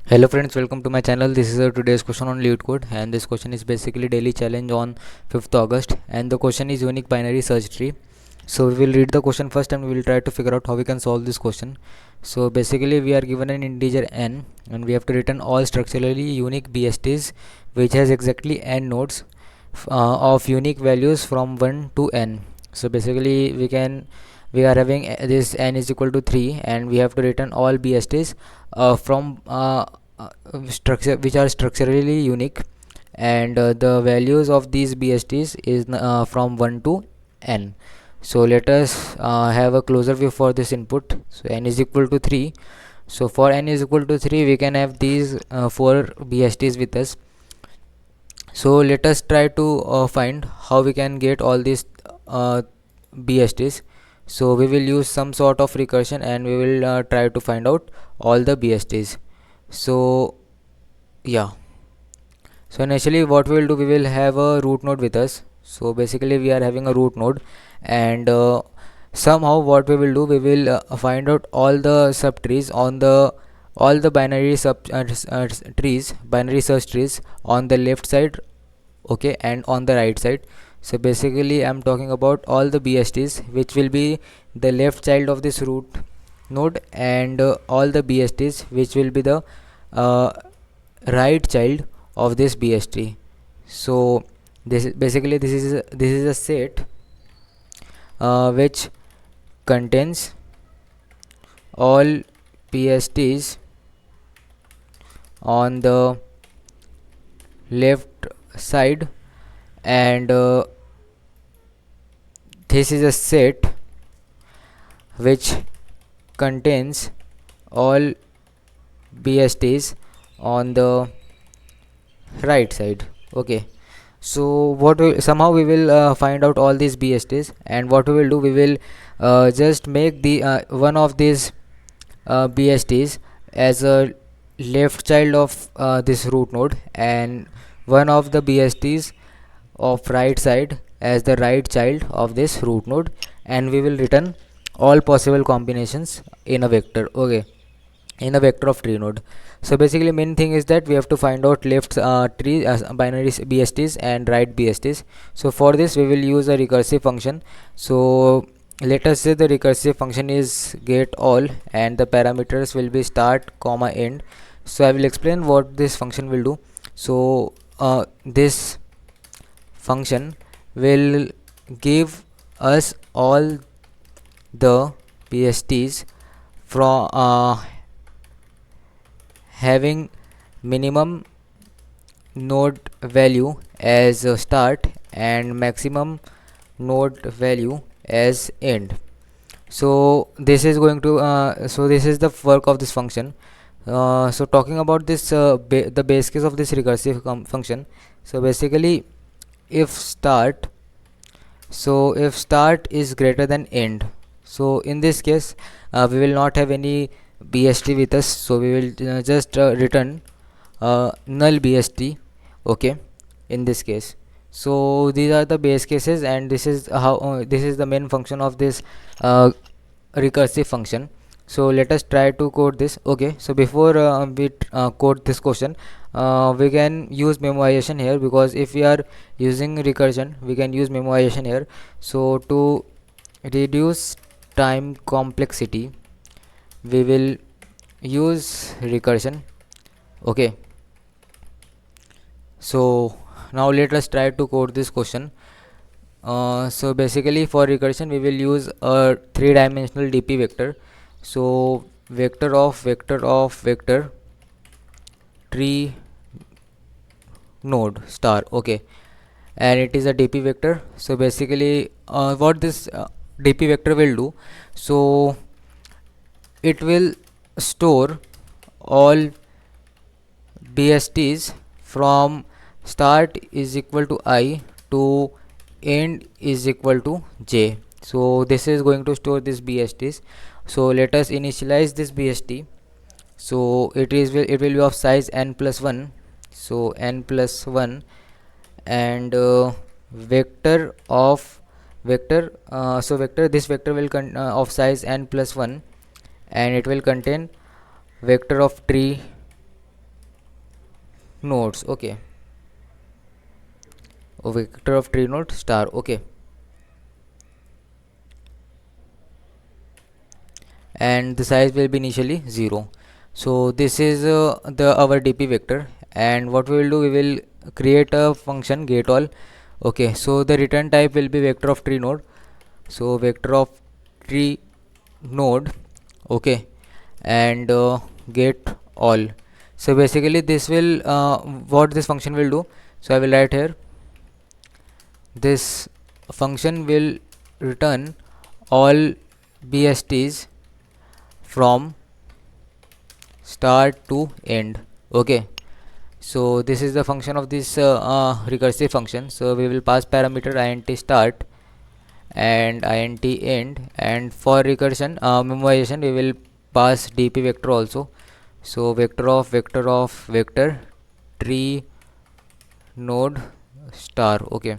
Hello friends, welcome to my channel. This is a today's question on LeetCode, and this question is basically daily challenge on 5th August, and the question is unique binary search tree. So we will read the question first and we will try to figure out how we can solve this question. So basically we are given an integer n and we have to return all structurally unique BSTs which has exactly n nodes of unique values from 1 to n. So basically we are having this n is equal to 3 and we have to return all BSTs from structure which are structurally unique, and the values of these BSTs is from 1 to n. So let us have a closer view for this input. So n is equal to 3. So for n is equal to 3 we can have these 4 BSTs with us. So let us try to find how we can get all these BSTs. So we will use some sort of recursion and we will try to find out all the BSTs. So yeah, so initially what we will do, we will have a root node with us. So basically we are having a root node, and somehow what we will do, we will find out all the subtrees on the all the binary trees, binary search trees on the left side, okay, and on the right side. So basically I'm talking about all the BSTs which will be the left child of this root node, and all the BSTs which will be the uh, right child of this BST. So this is basically this is a set which contains all BSTs on the left side, and this is a set which contains all BSTs on the right side. Okay, so somehow we will find out all these BSTs, and what we will do, we will just make the one of these BSTs as a left child of this root node, and one of the BSTs of right side as the right child of this root node, and we will return all possible combinations in a vector, okay, in a vector of tree node. So basically main thing is that we have to find out left tree binary BSTs and right BSTs. So for this we will use a recursive function. So let us say the recursive function is get all and the parameters will be start comma end. So I will explain what this function will do. So this function will give us all the BSTs from having minimum node value as a start and maximum node value as end. So this is going to so this is the work of this function. So talking about this the base case of this recursive function. So basically if start, so if start is greater than end, so in this case we will not have any BST with us, so we will just return null BST, okay, in this case. So these are the base cases, and this is how this is the main function of this recursive function. So let us try to code this. Okay, so before we code this question, we can use memoization here, because if we are using recursion we can use memoization here. So to reduce time complexity we will use recursion, okay. So now let us try to code this question. So basically for recursion we will use a three-dimensional DP vector. So vector tree node star, okay, and it is a DP vector. So basically what this DP vector will do, so it will store all BSTs from start is equal to I to end is equal to j. So this is going to store this BSTs. So let us initialize this BST. So it will be of size n plus 1. So n plus 1, and vector of vector so vector this vector will of size n plus 1, and it will contain vector of tree nodes. Okay, a vector of tree node star. Okay, and the size will be initially 0. So this is the our dp vector, and what we will do, we will create a function get all. Okay, so the return type will be vector of tree node, so vector of tree node. Okay, and get all. So basically this will what this function will do, so I will write here, this function will return all bsts from start to end. Okay, so this is the function of this recursive function. So we will pass parameter int start and int end, and for recursion memorization we will pass dp vector also. So vector of vector tree node star. Okay,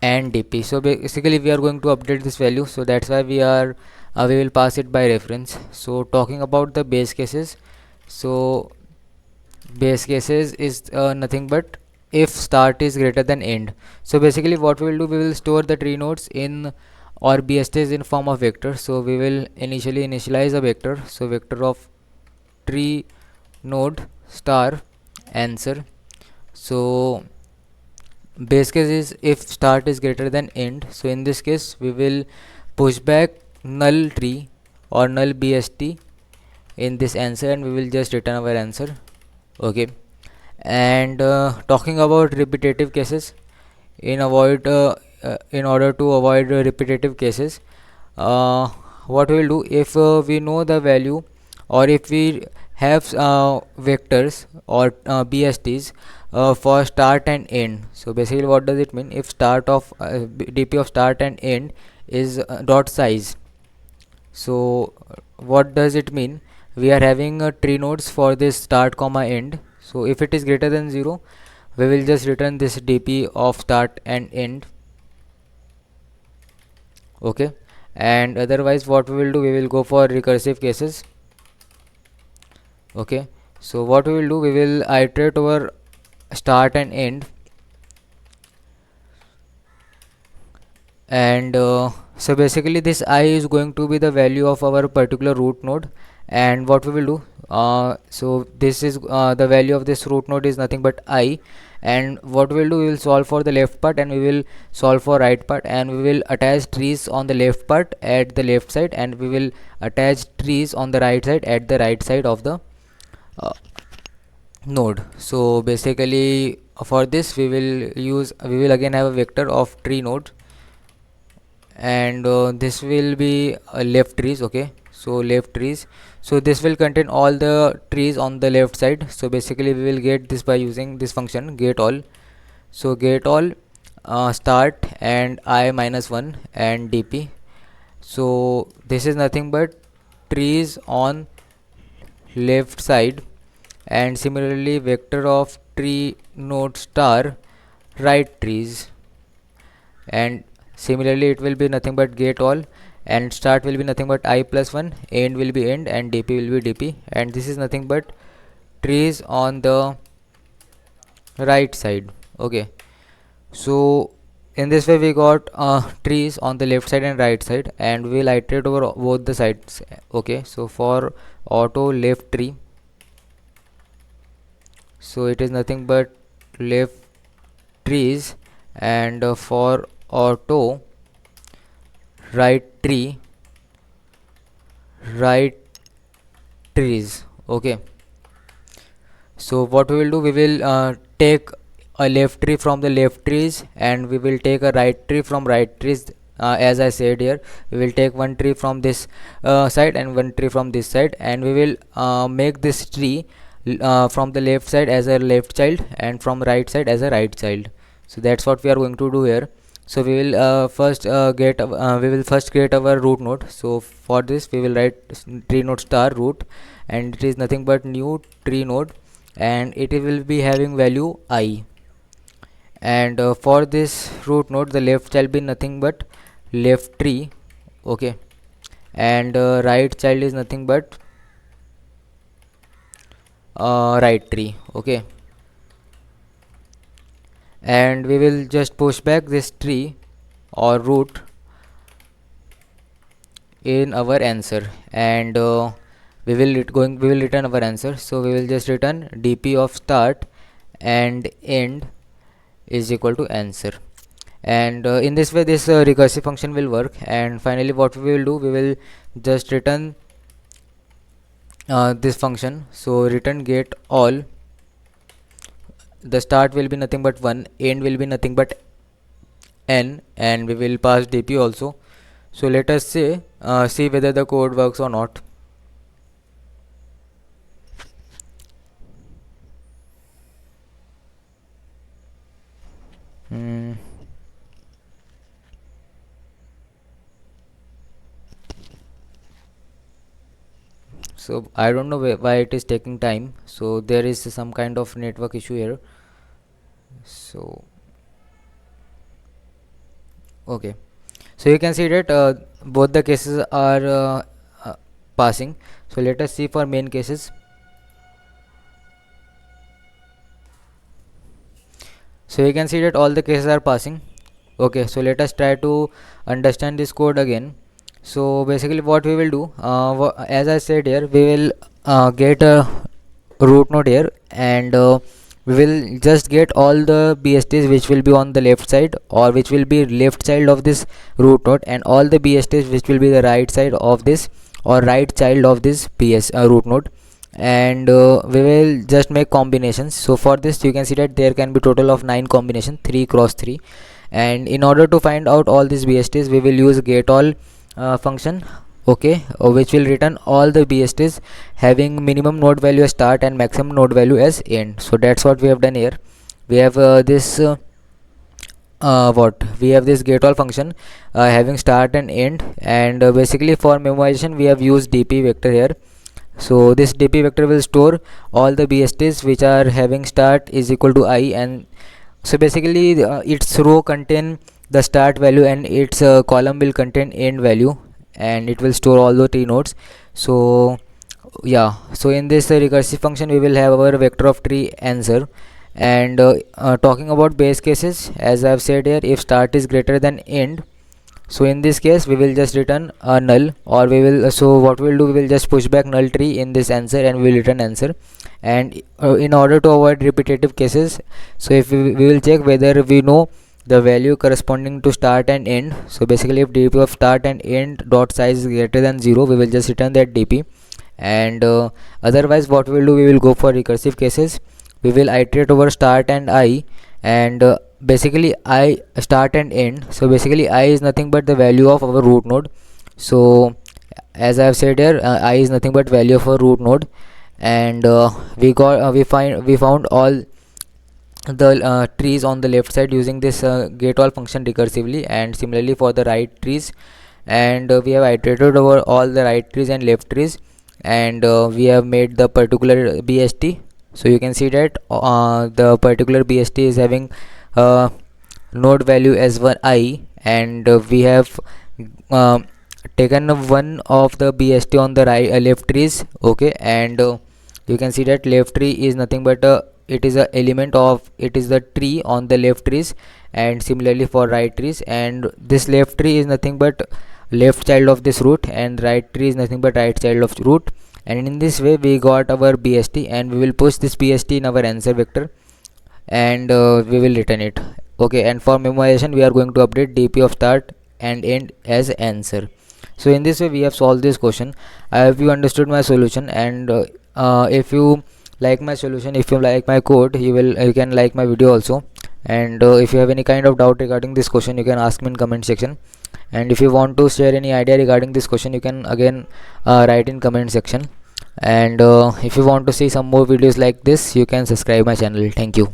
and dp. So basically we are going to update this value, so that's why we will pass it by reference. So talking about the base cases, so base cases is nothing but if start is greater than end. So basically what we will do, we will store the tree nodes in or bsts in form of vector. So we will initially initialize a vector, so vector of tree node star answer. So base case is if start is greater than end. So in this case we will push back null tree or null bst in this answer, and we will just return our answer. Okay, and talking about repetitive cases, in order to avoid repetitive cases, uh, what we will do, if we know the value, or if we have vectors or bsts for start and end. So basically what does it mean, if start of dp of start and end is dot size. So what does it mean, we are having tree nodes for this start comma end. So if it is greater than 0, we will just return this dp of start and end. Okay, and otherwise what we will do, we will go for recursive cases. Okay, so what we will do, we will iterate over start and end, and so basically this I is going to be the value of our particular root node. And what we will do, so this is the value of this root node is nothing but I. And what we will do, we will solve for the left part and we will solve for right part, and we will attach trees on the left part at the left side, and we will attach trees on the right side at the right side of the uh, node. So basically for this we will again have a vector of tree node, and this will be left trees. Okay, so left trees, so this will contain all the trees on the left side. So basically we will get this by using this function get all. So get all start and I minus 1 and dp. So this is nothing but trees on left side, and similarly vector of tree node star right trees, and similarly it will be nothing but get all, and start will be nothing but I plus 1, end will be end, and dp will be dp, and this is nothing but trees on the right side. Okay, so in this way we got trees on the left side and right side, and we will iterate over both the sides. Okay, so for auto left tree, so it is nothing but left trees, and for auto right tree right trees. Okay, so what we will do, we will take a left tree from the left trees, and we will take a right tree from right trees. As I said here, we will take one tree from this side and one tree from this side, and we will make this tree from the left side as a left child and from right side as a right child. So that's what we are going to do here. So we will we will first create our root node. So for this we will write tree node star root, and it is nothing but new tree node, and it will be having value I. And for this root node, the left child be nothing but left tree. Okay, and right child is nothing but right tree. Okay, and we will just push back this tree or root in our answer, and we will return our answer. So we will just return dp of start and end is equal to answer. And in this way this recursive function will work. And finally what we will do, we will just return this function. So return get all, the start will be nothing but 1, end will be nothing but n, and we will pass dp also. So let us see whether the code works or not. Hmm. So I don't know why it is taking time. So there is some kind of network issue here. So okay, so you can see that both the cases are passing. So let us see for main cases. So you can see that all the cases are passing. Okay, so let us try to understand this code again. So basically what we will do, as I said here, we will get a root node here, and we will just get all the BSTs which will be on the left side, or which will be left child of this root node, and all the BSTs which will be the right side of this, or right child of this root node. And we will just make combinations. So for this you can see that there can be total of 9 combination, 3 cross 3. And in order to find out all these BSTs, we will use get all function. Okay, which will return all the BSTs having minimum node value as start and maximum node value as end. So that's what we have done here. We have this what we have this get all function having start and end, and basically for memorization we have used dp vector here. So this dp vector will store all the BSTs which are having start is equal to I, and so basically its row contain the start value, and its column will contain end value, and it will store all the t nodes. So yeah, so in this recursive function we will have our vector of tree answer. And talking about base cases, as I have said here, if start is greater than end, so in this case we will just return a null, or we will so what we will do, we will just push back null tree in this answer and we will return answer. And in order to avoid repetitive cases, so if we will check whether we know the value corresponding to start and end. So basically if dp of start and end dot size is greater than 0, we will just return that dp. And otherwise what we will do, we will go for recursive cases. We will iterate over start and I, and basically I start and end. So basically I is nothing but the value of our root node. So as I have said here, I is nothing but value of a root node. And we found all the trees on the left side using this get all function recursively, and similarly for the right trees. And we have iterated over all the right trees and left trees, and we have made the particular BST. So you can see that the particular BST is having node value as 1 I, and we have taken one of the BST on the right left trees. Okay, and you can see that left tree is nothing but it is a element of, it is the tree on the left trees. And similarly for right trees, and this left tree is nothing but left child of this root, and right tree is nothing but right child of root. And in this way we got our BST, and we will push this BST in our answer vector, and we will return it. Okay, and for memorization we are going to update dp of start and end as answer. So in this way we have solved this question. I hope you understood my solution, and if you like my solution, if you like my code, you can like my video also. And if you have any kind of doubt regarding this question, you can ask me in comment section. And if you want to share any idea regarding this question, you can again write in comment section. And if you want to see some more videos like this, you can subscribe my channel. Thank you.